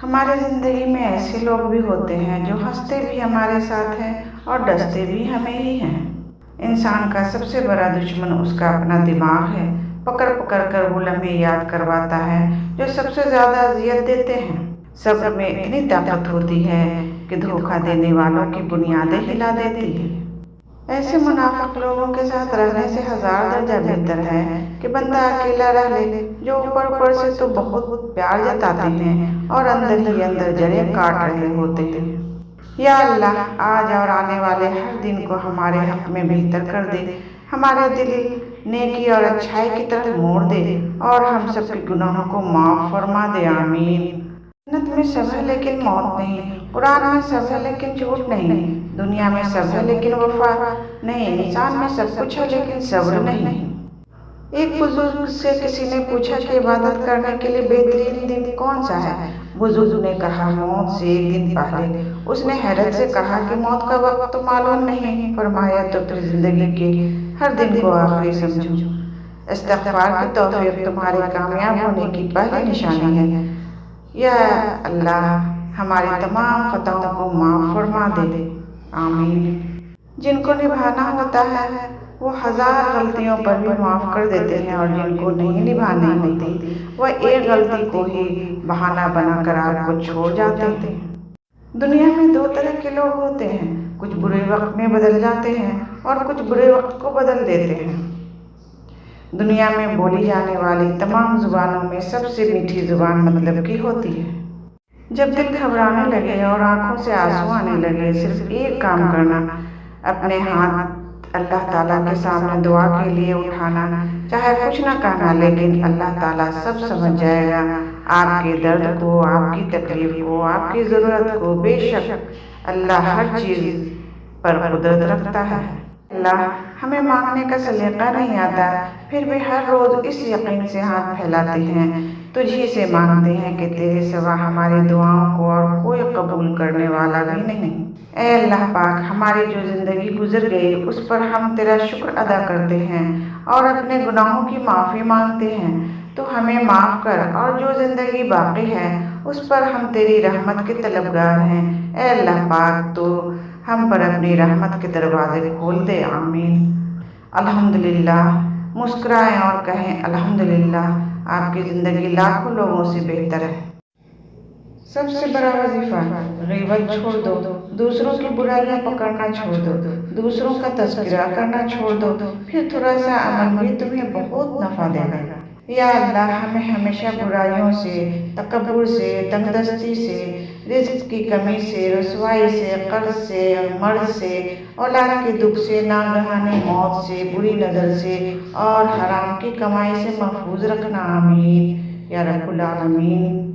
हमारी ज़िंदगी में ऐसे लोग भी होते हैं जो हंसते भी हमारे साथ हैं और डसते भी हमें ही हैं। इंसान का सबसे बड़ा दुश्मन उसका अपना दिमाग है। पकड़ पकड़ कर वो लम्हे याद करवाता है जो सबसे ज़्यादा अजियत देते हैं। सब्र में इतनी ताकत होती है कि धोखा देने वालों की बुनियादें हिला देती है। ऐसे मुनाफिक लोगों के साथ रहने से हजार दर्जा बेहतर है कि बंदा अकेला रह ले, जो ऊपर ऊपर से तो बहुत प्यार जताते हैं और अंदर ही अंदर जड़ें काट रहे होते हैं। या अल्लाह, आज और आने वाले हर दिन को हमारे हक में बेहतर कर दे, हमारे दिल नेकी और अच्छाई की तरफ मोड़ दे और हम सबके गुनाहों को माफ फरमा दे। आमीन। जन्नत में सब है लेकिन मौत नहीं, कुरान में सब है लेकिन झूठ नहीं, दुनिया में सब है लेकिन वफा नहीं, इंसान में सब कुछ है लेकिन सब्र नहीं। एक बुजुर्ग से किसी ने पूछा कि इबादत करने के लिए बेहतरीन दिन कौन सा है। बुजुर्ग ने कहा, मौत से एक दिन पहले। उसने हैरत से कहा कि मौत का वक्त तो मालूम नहीं। फरमाया, तो फिर जिंदगी के हर दिन को आखिरी समझो। इस्तिग़फ़ार की तौफीक तुम्हारे कामयाब होने की पहली निशानी है। या अल्लाह, हमारी तमाम खताओं को माफ फरमा दे। आमीन। जिनको निभाना होता है वो हजार गलतियों पर भी माफ कर देते हैं और जिनको नहीं निभानी होती वह एक गलती को ही बहाना बनाकर आपको छोड़ जाते हैं। दुनिया में दो तरह के लोग होते हैं, कुछ बुरे वक्त में बदल जाते हैं और कुछ बुरे वक्त को बदल देते हैं। दुनिया में बोली जाने वाली तमाम जुबानों में सबसे मीठी जुबान मतलब की होती है। जब दिल घबराने लगे और आंखों से आंसू आने लगे, सिर्फ एक काम करना, अपने हाथ अल्लाह ताला के सामने दुआ के लिए उठाना। चाहे कुछ ना कहना, लेकिन अल्लाह ताला सब समझ जाएगा, आपके दर्द को, आपकी तकलीफ को, आपकी ज़रूरत को। बेशक अल्लाह हर चीज़ पर कुदरत रखता है। अल्लाह, हमें मांगने का सलीका नहीं आता, फिर भी हर रोज़ इस यकीन से हाथ फैलाते हैं, तुझी से मांगते हैं कि तेरे सिवा हमारी दुआओं को और कोई कबूल करने वाला भी नहीं। ऐ अल्लाह पाक, हमारी जो ज़िंदगी गुजर गई उस पर हम तेरा शुक्र अदा करते हैं और अपने गुनाहों की माफ़ी मांगते हैं। तो हमें माफ़ कर और जो ज़िंदगी बाकी है उस पर हम तेरी रहमत के तलबगार हैं। ऐ अल्लाह पाक, तो हम पर अपनी रहमत के दरवाजे खोल दे। आमीन। अल्हम्दुलिल्लाह। मुस्कुराएं और कहें अल्हम्दुलिल्लाह, आपकी ज़िंदगी लाखों लोगों से बेहतर है। सबसे बड़ा वजीफा, गीबत छोड़ दो, दूसरों की बुराइयां पकड़ना छोड़ दो, दूसरों का तज़किरा करना छोड़ दो, फिर थोड़ा सा अमल भी तुम्हें बहुत नफ़ा देगा। या अल्लाह, हमें हमेशा बुराइयों से, तकब्बुर से, तंगदस्ती से, रिज़्क़ की कमी से, रुसवाई से, कर्ज से, मर्ज से, औलाद के दुख से, नागहानी मौत से, बुरी नज़र से और हराम की कमाई से महफूज रखना। आमीन या रब्बुल आलमीन।